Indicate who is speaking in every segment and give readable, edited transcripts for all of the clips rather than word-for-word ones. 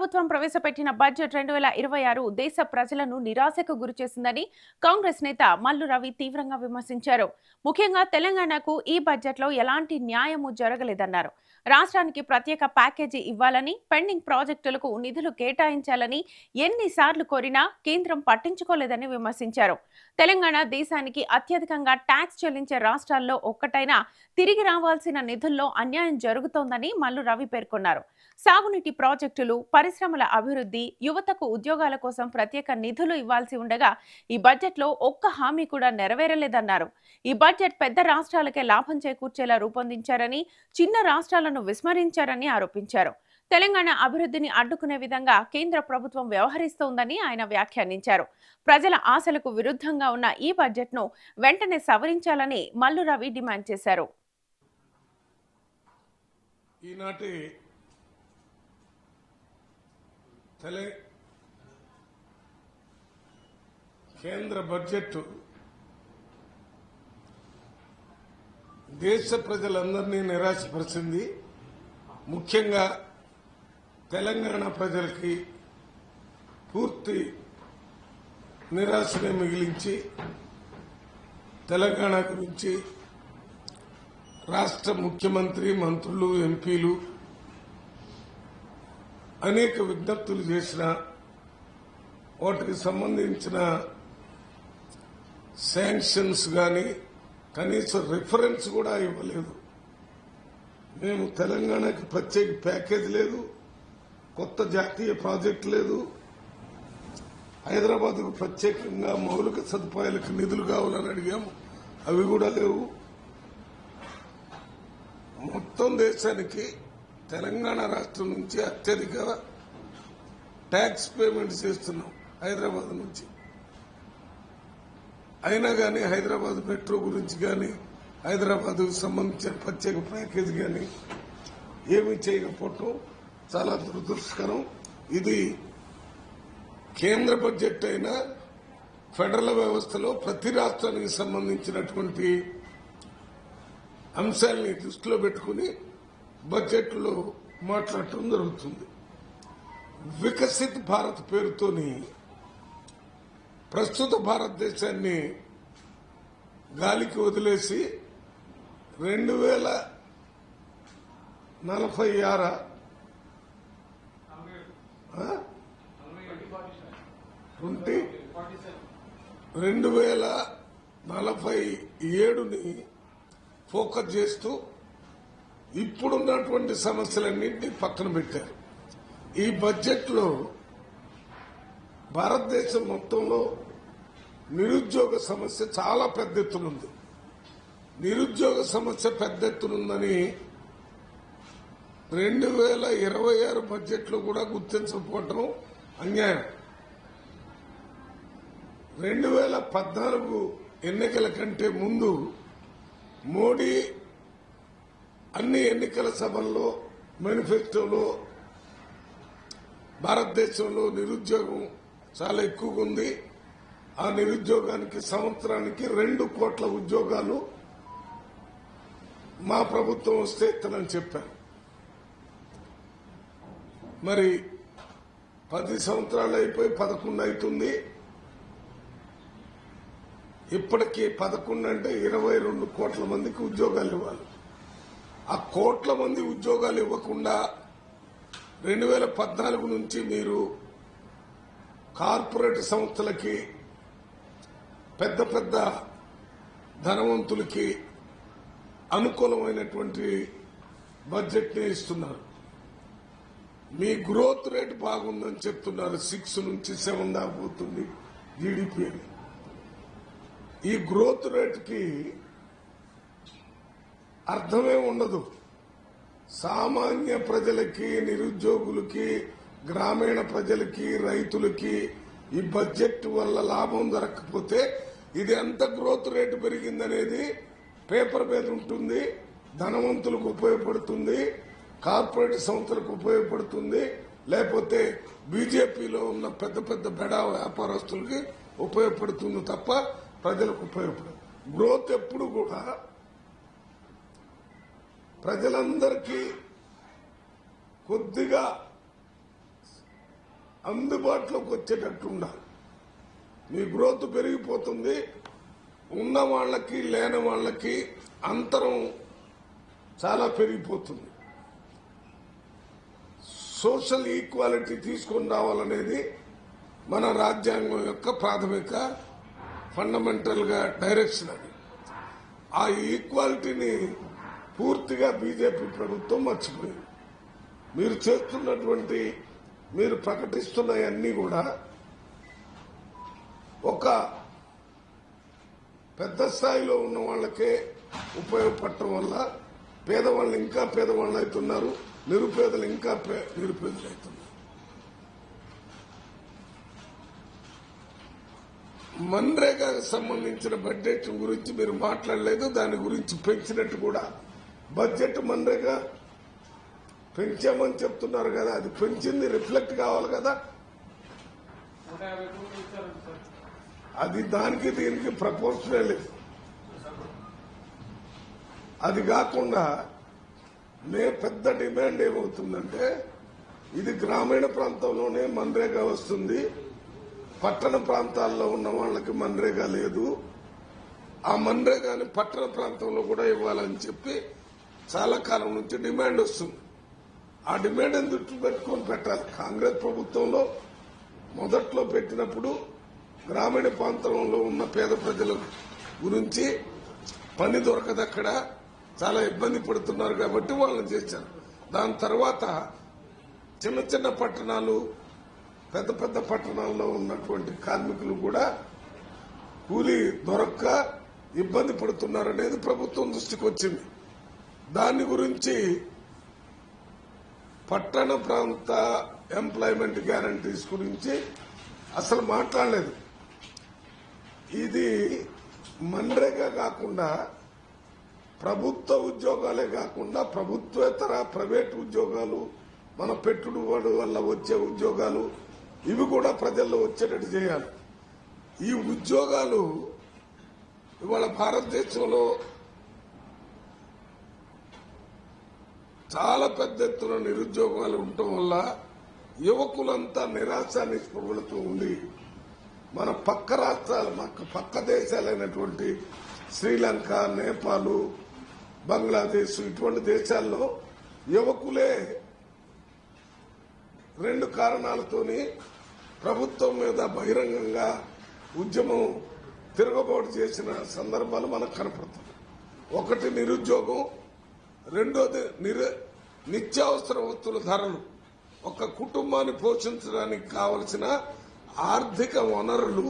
Speaker 1: ప్రభుత్వం ప్రవేశపెట్టిన బడ్జెట్ 2026 దేశ ప్రజలను నిరాశకు గురిచేసిందని కాంగ్రెస్ నేత మల్లు రవి తీవ్రంగా విమర్శించారు. ముఖ్యంగా తెలంగాణకు ఈ బడ్జెట్లో ఎలాంటి న్యాయము జరగలేదన్నారు. రాష్ట్రానికి ప్రత్యేక ప్యాకేజీ ఇవ్వాలని, పెండింగ్ ప్రాజెక్టులకు నిధులు కేటాయించాలని ఎన్నిసార్లు కోరినా కేంద్రం పట్టించుకోలేదని విమర్శించారు. తెలంగాణ దేశానికి అత్యధికంగా ట్యాక్స్ చెల్లించే రాష్ట్రాల్లో ఒక్కటైనా తిరిగి రావాల్సిన నిధుల్లో అన్యాయం జరుగుతోందని మల్లు రవి పేర్కొన్నారు. సాగునీటి ప్రాజెక్టులు, పరిశ్రమల అభివృద్ధి, యువతకు ఉద్యోగాల కోసం ప్రత్యేక నిధులు ఇవ్వాల్సి ఉండగా ఈ బడ్జెట్లో ఒక్క హామీ కూడా నెరవేరలేదన్నారు. ఈ బడ్జెట్ పెద్ద రాష్ట్రాలకే లాభం చేకూర్చేలా రూపొందించారని, చిన్న రాష్ట్రాలను విస్మరించారని ఆరోపించారు. తెలంగాణ అభివృద్ధిని అడ్డుకునే విధంగా కేంద్ర ప్రభుత్వం వ్యవహరిస్తోందని ఆయన వ్యాఖ్యానించారు. ప్రజల ఆశలకు విరుద్ధంగా ఉన్న ఈ బడ్జెట్ను వెంటనే సవరించాలని మల్లు రవి డిమాండ్ చేశారు.
Speaker 2: ఈనాటి కేంద్ర బడ్జెట్ దేశ ప్రజలందరినీ నిరాశపరిచింది. ముఖ్యంగా తెలంగాణ ప్రజలకి పూర్తి నిరాశనే మిగిలించి తెలంగాణ గురించి రాష్ట్ర ముఖ్యమంత్రి, మంత్రులు, ఎంపీలు అనేక విజ్ఞప్తులు చేసిన వాటికి సంబంధించిన శాంక్షన్స్ కానీ కనీసం రిఫరెన్స్ కూడా ఇవ్వలేదు. మేము తెలంగాణకి ప్రత్యేక ప్యాకేజ్ లేదు, కొత్త జాతీయ ప్రాజెక్టు లేదు, హైదరాబాద్కు ప్రత్యేకంగా మౌలిక సదుపాయాలకు నిధులు కావాలని అడిగాము, అవి కూడా లేవు. మొత్తం దేశానికి తెలంగాణ రాష్ట్రం నుంచి అత్యధిక ట్యాక్స్ పేమెంట్ చేస్తున్నాం హైదరాబాద్ నుంచి. అయినా కానీ హైదరాబాద్ మెట్రో గురించి కానీ, హైదరాబాద్కు సంబంధించిన ప్రత్యేక ప్యాకేజ్ కానీ ఏమీ చేయకపోవటం చాలా దురదృష్టకరం. ఇది కేంద్ర బడ్జెట్ అయినా ఫెడరల్ వ్యవస్థలో ప్రతి రాష్ట్రానికి సంబంధించినటువంటి అంశాలని దృష్టిలో పెట్టుకుని బడ్జెట్లో మాట్లాడటం జరుగుతుంది. వికసిత్ భారత్ పేరుతోని ప్రస్తుత భారతదేశాన్ని గాలికి వదిలేసి 2046 2047ని ఫోకస్ చేస్తూ ఇప్పుడున్నటువంటి సమస్యలన్నింటినీ పక్కన పెట్టారు. ఈ బడ్జెట్లో భారతదేశం మొత్తంలో నిరుద్యోగ సమస్య చాలా పెద్ద ఎత్తునుంది. నిరుద్యోగ సమస్య పెద్ద ఎత్తునుందని 2026 బడ్జెట్లో కూడా గుర్తించకపోవటం అన్యాయం. 2014 ఎన్నికల కంటే ముందు మోడీ అన్ని ఎన్నికల సభల్లో మేనిఫెస్టోలో భారతదేశంలో నిరుద్యోగం చాలా ఎక్కువగా ఉంది, ఆ నిరుద్యోగానికి సంవత్సరానికి 2 కోట్ల ఉద్యోగాలు మా ప్రభుత్వం వస్తే ఇస్తానని చెప్పారు. మరి 10 సంవత్సరాలు అయిపోయి 11 అవుతుంది. ఇప్పటికీ 11 అంటే 22 కోట్ల మందికి ఉద్యోగాలు ఇవ్వాలి. ఆ కోట్ల మంది ఉద్యోగాలు ఇవ్వకుండా 2014 నుంచి మీరు కార్పొరేట్ సంస్థలకి, పెద్ద పెద్ద ధనవంతులకి అనుకూలమైనటువంటి బడ్జెట్ని ఇస్తున్నారు. మీ గ్రోత్ రేట్ బాగుందని చెప్తున్నారు, 6 నుంచి 7 దాకా పోతుంది జీడిపి అని. ఈ గ్రోత్ రేట్కి అర్థమే ఉండదు. సామాన్య ప్రజలకి, నిరుద్యోగులకి, గ్రామీణ ప్రజలకి, రైతులకి ఈ బడ్జెట్ వల్ల లాభం దొరకకపోతే ఇది ఎంత గ్రోత్ రేటు పెరిగిందనేది పేపర్ మీద ఉంటుంది. ధనవంతులకు ఉపయోగపడుతుంది, కార్పొరేట్ సంస్థలకు ఉపయోగపడుతుంది, లేకపోతే బీజేపీలో ఉన్న పెద్ద పెద్ద బెడా వ్యాపారస్తులకి ఉపయోగపడుతుంది తప్ప ప్రజలకు ఉపయోగపడదు. గ్రోత్ ఎప్పుడు కూడా ప్రజలందరికీ కొద్దిగా అందుబాటులోకి వచ్చేటట్టు ఉండాలి. మీ గ్రోత్ పెరిగిపోతుంది, ఉన్న వాళ్ళకి లేని వాళ్ళకి అంతరం చాలా పెరిగిపోతుంది. సోషల్ ఈక్వాలిటీ తీసుకొని రావాలనేది మన రాజ్యాంగం యొక్క ప్రాథమిక ఫండమెంటల్ గా డైరెక్షన్. అది ఆ ఈక్వాలిటీని పూర్తిగా బీజేపీ ప్రభుత్వం మర్చిపోయింది. మీరు చేస్తున్నటువంటి, మీరు ప్రకటిస్తున్నవన్నీ కూడా ఒక పెద్ద స్థాయిలో ఉన్న వాళ్ళకే ఉపయోగపడటం వల్ల పేదవాళ్ళు ఇంకా పేదవాళ్ళు అవుతున్నారు, నిరుపేదలు ఇంకా నిరుపేదలు అవుతున్నారు. మన్రేగాకు సంబంధించిన బడ్జెట్ గురించి మీరు మాట్లాడలేదు. దాని గురించి పెంచినట్టు కూడా బడ్జెట్ మన్రేగా పెంచామని చెప్తున్నారు కదా, అది పెంచింది రిఫ్లెక్ట్ కావాలి కదా. అది దానికి దీనికి ప్రపోర్షనల్ లేదు. అది కాకుండా పెద్ద డిమాండ్ ఏమవుతుందంటే, ఇది గ్రామీణ ప్రాంతంలోనే మన్రేగా వస్తుంది, పట్టణ ప్రాంతాల్లో ఉన్న వాళ్ళకి మన్రేగా లేదు, ఆ మన్రేగాని పట్టణ ప్రాంతంలో కూడా ఇవ్వాలని చెప్పి చాలా కాలం నుంచి డిమాండ్ వస్తుంది. ఆ డిమాండ్ దృష్టి పెట్టుకొని పెట్టాలి. కాంగ్రెస్ ప్రభుత్వంలో మొదట్లో పెట్టినప్పుడు గ్రామీణ ప్రాంతంలో ఉన్న పేద ప్రజల గురించి పని దొరకదు, అక్కడ చాలా ఇబ్బంది పడుతున్నారు కాబట్టి వాళ్ళని చేశారు. దాని తర్వాత చిన్న చిన్న పట్టణాలు, పెద్ద పెద్ద పట్టణాల్లో ఉన్నటువంటి కార్మికులు కూడా కూలీ దొరక్క ఇబ్బంది పడుతున్నారనేది ప్రభుత్వం దృష్టికి వచ్చింది. దాని గురించి పట్టణ ప్రాంత ఎంప్లాయ్మెంట్ గ్యారంటీస్ గురించి అసలు మాట్లాడలేదు. ఇది మన్రేగా కాకుండా ప్రభుత్వ ఉద్యోగాలే కాకుండా ప్రభుత్వేతర ప్రైవేట్ ఉద్యోగాలు, మన పెట్టుబడి వల్ల వచ్చే ఉద్యోగాలు, ఇవి కూడా ప్రజల్లో వచ్చేటట్టు చేయాలి. ఈ ఉద్యోగాలు ఇవాళ భారతదేశంలో చాలా పెద్ద ఎత్తున నిరుద్యోగాలు ఉండటం వల్ల యువకులంతా నిరాశ నిస్పృహలతో ఉండి మన పక్క రాష్ట్రాలు, పక్క దేశాలైనటువంటి శ్రీలంక, నేపాల్, బంగ్లాదేశ్ ఇటువంటి దేశాల్లో యువకులే 2 కారణాలతోని ప్రభుత్వం మీద బహిరంగంగా ఉద్యమం తిరగబాటు చేసిన సందర్భాలు మనకు కనపడుతుంది. ఒకటి నిరుద్యోగం, రెండోది నిత్యావసర వస్తువుల ధరలు. ఒక కుటుంబాన్ని పోషించడానికి కావలసిన ఆర్థిక వనరులు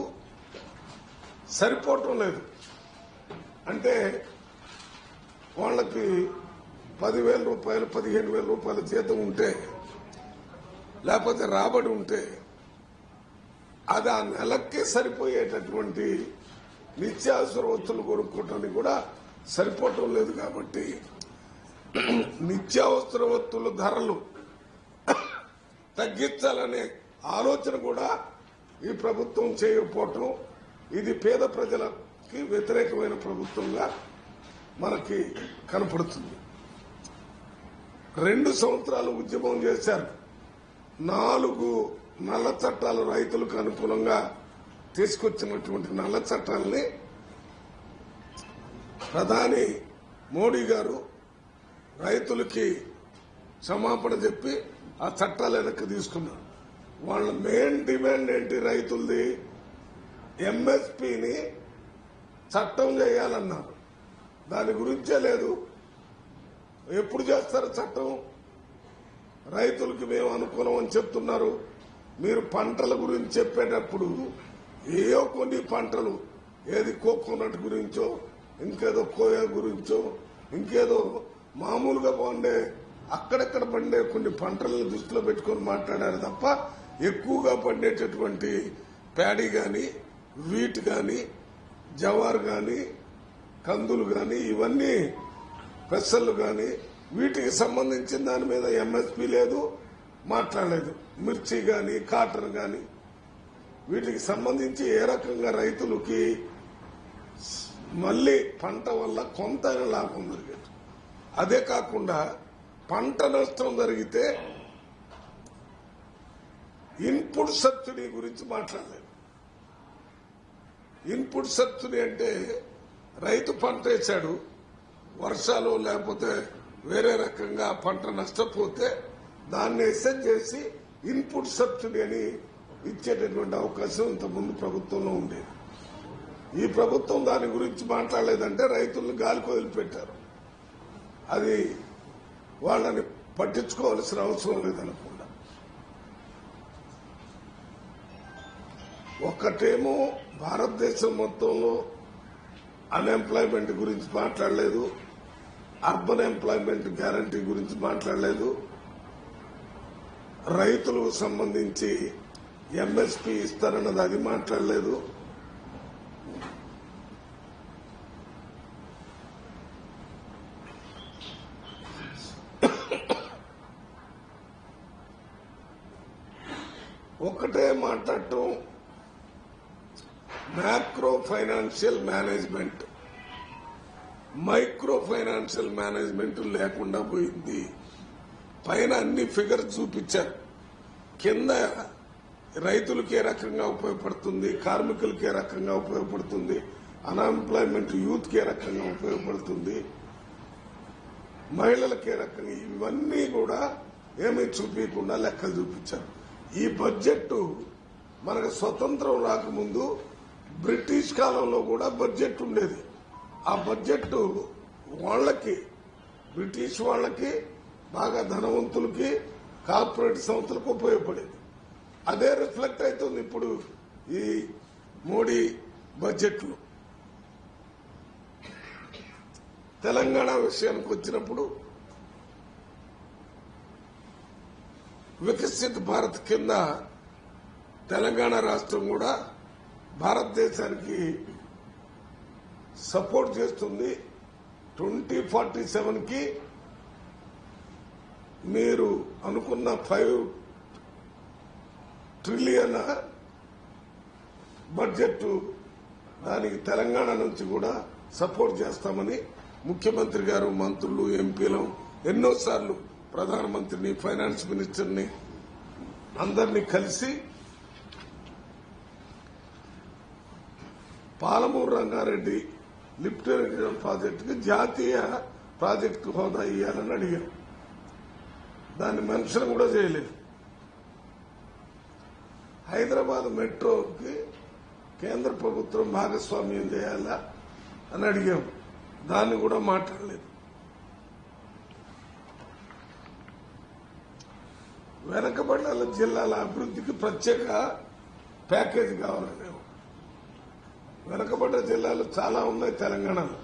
Speaker 2: సరిపోవటం లేదు. అంటే వాళ్ళకి 10,000 రూపాయలు, 15,000 రూపాయల జీతం ఉంటే, లేకపోతే రాబడి ఉంటే, అది ఆ నెలకే సరిపోయేటటువంటి నిత్యావసర వస్తువులు కొనుక్కోవటానికి కూడా సరిపోవటం లేదు. కాబట్టి నిత్యావసర వస్తువుల ధరలు తగ్గించాలనే ఆలోచన కూడా ఈ ప్రభుత్వం చేయకపోవటం, ఇది పేద ప్రజలకి వ్యతిరేకమైన ప్రభుత్వంగా మనకి కనపడుతుంది. 2 సంవత్సరాలు ఉద్యమం చేశారు. 4 నల్ల చట్టాలు, రైతులకు అనుకూలంగా తీసుకొచ్చినటువంటి నల్ల చట్టాలని ప్రధాని మోడీ గారు రైతులకి క్షమాపణ చెప్పి ఆ చట్టాలు వెనక్కి తీసుకున్నారు. వాళ్ళ మెయిన్ డిమాండ్ ఏంటి? రైతులది ఎంఎస్పీని చట్టం చేయాలన్నారు. దాని గురించే లేదు. ఎప్పుడు చేస్తారు చట్టం? రైతులకి మేము అనుకూలం అని చెప్తున్నారు. మీరు పంటల గురించి చెప్పేటప్పుడు ఏయో కొన్ని పంటలు, ఏది కోకోనట్ గురించో, ఇంకేదో కోయా గురించో, ఇంకేదో మామూలుగా పండే అక్కడెక్కడ పండే కొన్ని పంటలను దృష్టిలో పెట్టుకొని మాట్లాడారు తప్ప, ఎక్కువగా పండేటటువంటి ప్యాడీ గాని, వీట్ గాని, జవార్ గాని, కందులు గాని, ఇవన్నీ పెసర్లు గాని, వీటికి సంబంధించిన దాని మీద ఎంఎస్పీ లేదు, మాట్లాడలేదు. మిర్చి గాని, కాటన్ గాని, వీటికి సంబంధించి ఏ రకంగా రైతులకి మళ్లీ పంట వల్ల కొంత లాభం జరిగేది. అదే కాకుండా పంట నష్టం జరిగితే ఇన్పుట్ సబ్సిడీ గురించి మాట్లాడలేదు. ఇన్పుట్ సబ్సిడీ అంటే రైతు పంట వేశాడు, వర్షాలు లేకపోతే వేరే రకంగా పంట నష్టపోతే దాన్ని ఎసెట్ చేసి ఇన్పుట్ సబ్సిడీ అని ఇచ్చేటటువంటి అవకాశం ఇంతకుముందు ప్రభుత్వంలో ఉండేది. ఈ ప్రభుత్వం దాని గురించి మాట్లాడలేదంటే రైతులను గాలికి వదిలిపెట్టారు. అది వాళ్ళని పట్టించుకోవాల్సిన అవసరం లేదనుకుండా. ఒక్కటేమో భారతదేశం మొత్తంలో అన్ఎంప్లాయ్మెంట్ గురించి మాట్లాడలేదు, అర్బన్ ఎంప్లాయ్మెంట్ గ్యారంటీ గురించి మాట్లాడలేదు, రైతులకు సంబంధించి ఎంఎస్పీ ఇస్తారన్నది అది మాట్లాడలేదు. ఒకటే మాట్లాడటం macro financial management, micro financial management లేకుండా పోయింది. పైన అన్ని ఫిగర్స్ చూపించారు, కింద రైతులకు ఏ రకంగా ఉపయోగపడుతుంది, కార్మికులకు ఏ రకంగా ఉపయోగపడుతుంది, అన్ఎంప్లాయ్మెంట్ యూత్కి ఏ రకంగా ఉపయోగపడుతుంది, మహిళలకు ఏ రకంగా, ఇవన్నీ కూడా ఏమీ చూపించకుండా లెక్కలు చూపించారు. ఈ బడ్జెట్ మనకు స్వతంత్రం రాకముందు బ్రిటిష్ కాలంలో కూడా బడ్జెట్ ఉండేది. ఆ బడ్జెట్ వాళ్ళకి, బ్రిటిష్ వాళ్ళకి, బాగా ధనవంతులకి, కార్పొరేట్ సంస్థలకు ఉపయోగపడేది. అదే రిఫ్లెక్ట్ అవుతుంది ఇప్పుడు ఈ మోడీ బడ్జెట్లో. తెలంగాణ విషయానికి వచ్చినప్పుడు వికసిత్ భారత్ కింద తెలంగాణ రాష్ట్రం కూడా భారతదేశానికి సపోర్ట్ చేస్తుంది. 2047కి మీరు అనుకున్న 5 ట్రిలియన్ బడ్జెట్ దానికి తెలంగాణ నుంచి కూడా సపోర్ట్ చేస్తామని ముఖ్యమంత్రి గారు, మంత్రులు, ఎంపీలు ఎన్నోసార్లు ప్రధానమంత్రిని, ఫైనాన్స్ మినిస్టర్ని అందరినీ కలిసి పాలమూరు రంగారెడ్డి లిఫ్ట్ ఇరిగేషన్ ప్రాజెక్టుకి జాతీయ ప్రాజెక్టు హోదా ఇవ్వాలని అడిగాం. దాన్ని మెన్షన్ కూడా చేయలేదు. హైదరాబాద్ మెట్రోకి కేంద్ర ప్రభుత్వం భాగస్వామ్యం చేయాలా అని అడిగాం. దాన్ని కూడా మాట్లాడలేదు. వెనకబడిన జిల్లాల అభివృద్ధికి ప్రత్యేక ప్యాకేజీ కావాలని. వెనకబడ్డ జిల్లాలు చాలా ఉన్నాయి తెలంగాణలో.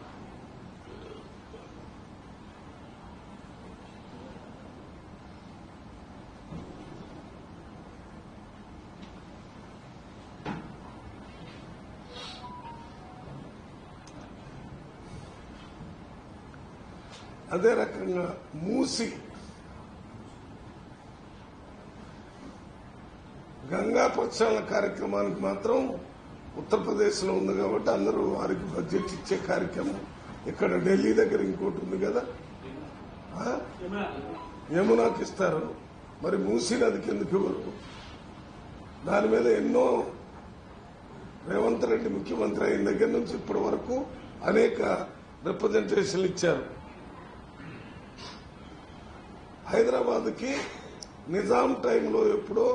Speaker 2: అదే రకంగా మూసి గంగా ప్రక్షాళన కార్యక్రమానికి మాత్రం ఉత్తరప్రదేశ్ లో ఉంది కాబట్టి అందరూ వారికి బడ్జెట్ ఇచ్చే కార్యక్రమం. ఇక్కడ ఢిల్లీ దగ్గర ఇంకోటి ఉంది కదా, యమునాకి ఇస్తారు. మరి మూసీ నదికి ఎందుకు ఇవ్వరు? దాని మీద ఎన్నో రేవంత్ రెడ్డి ముఖ్యమంత్రి అయిన దగ్గర నుంచి ఇప్పటి వరకు అనేక రిప్రజెంటేషన్లు ఇచ్చారు. హైదరాబాద్కి నిజాం టైంలో ఎప్పుడో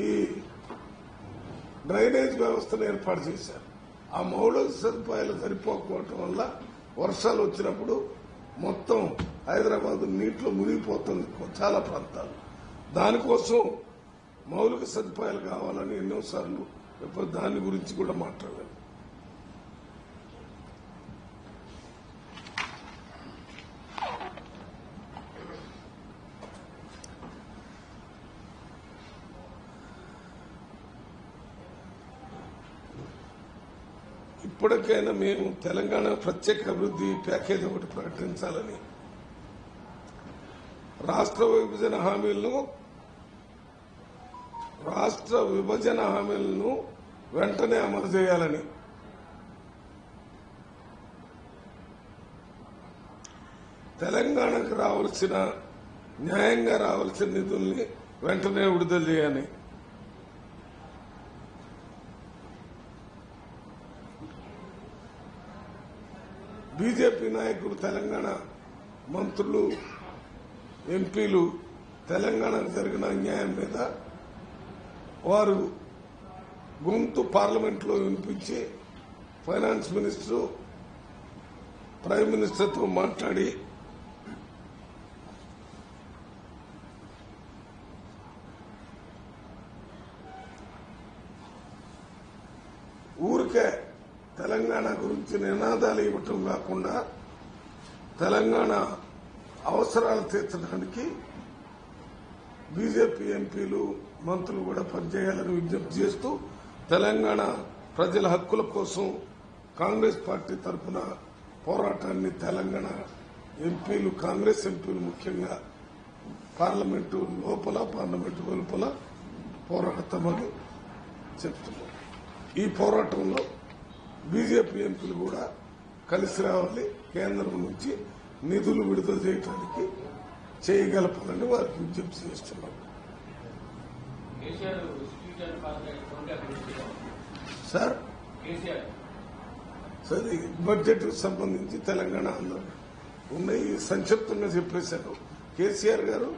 Speaker 2: ఈ డ్రైనేజ్ వ్యవస్థను ఏర్పాటు చేశారు. ఆ మౌలిక సదుపాయాలు సరిపోకపోవటం వల్ల వర్షాలు వచ్చినప్పుడు మొత్తం హైదరాబాద్ నీటిలో మునిగిపోతుంది చాలా ప్రాంతాలు. దానికోసం మౌలిక సదుపాయాలు కావాలని ఎన్నోసార్లు దాని గురించి కూడా మాట్లాడారు. ఇప్పటికైనా మేము తెలంగాణ ప్రత్యేక అభివృద్ధి ప్యాకేజ్ ఒకటి ప్రకటించాలని, రాష్ట్ర విభజన హామీలను వెంటనే అమలు చేయాలని, తెలంగాణకు రావాల్సిన న్యాయంగా రావాల్సిన నిధుల్ని వెంటనే విడుదల చేయాలి. బీజేపీ నాయకులు, తెలంగాణ మంత్రులు, ఎంపీలు తెలంగాణకు జరిగిన అన్యాయం మీద వారు గొంతు పార్లమెంట్లో వినిపించి ఫైనాన్స్ మినిస్టర్, ప్రైమ్ మినిస్టర్తో మాట్లాడి ఊరికే తెలంగాణ గురించి నినాదాలు ఇవ్వటం కాకుండా తెలంగాణ అవసరాలు తీర్చడానికి బీజేపీ ఎంపీలు, మంత్రులు కూడా పనిచేయాలని విజ్ఞప్తి చేస్తూ తెలంగాణ ప్రజల హక్కుల కోసం కాంగ్రెస్ పార్టీ తరఫున పోరాటాన్ని తెలంగాణ ఎంపీలు, కాంగ్రెస్ ఎంపీలు ముఖ్యంగా పార్లమెంటు లోపల, పార్లమెంటు వెలుపల పోరాడతామని చెప్తున్నారు. ఈ పోరాటంలో బీజేపీ ఎంపీలు కూడా కలిసి రావాలి, కేంద్రం నుంచి నిధులు విడుదల చేయడానికి చేయగలపాలని వారికి విజ్ఞప్తి చేస్తున్నారు. సార్ సరే, బడ్జెట్ సంబంధించి తెలంగాణ ఆందోళన ఉన్నాయి, సంక్షిప్తంగా చెప్పేశారు కేసీఆర్ గారు.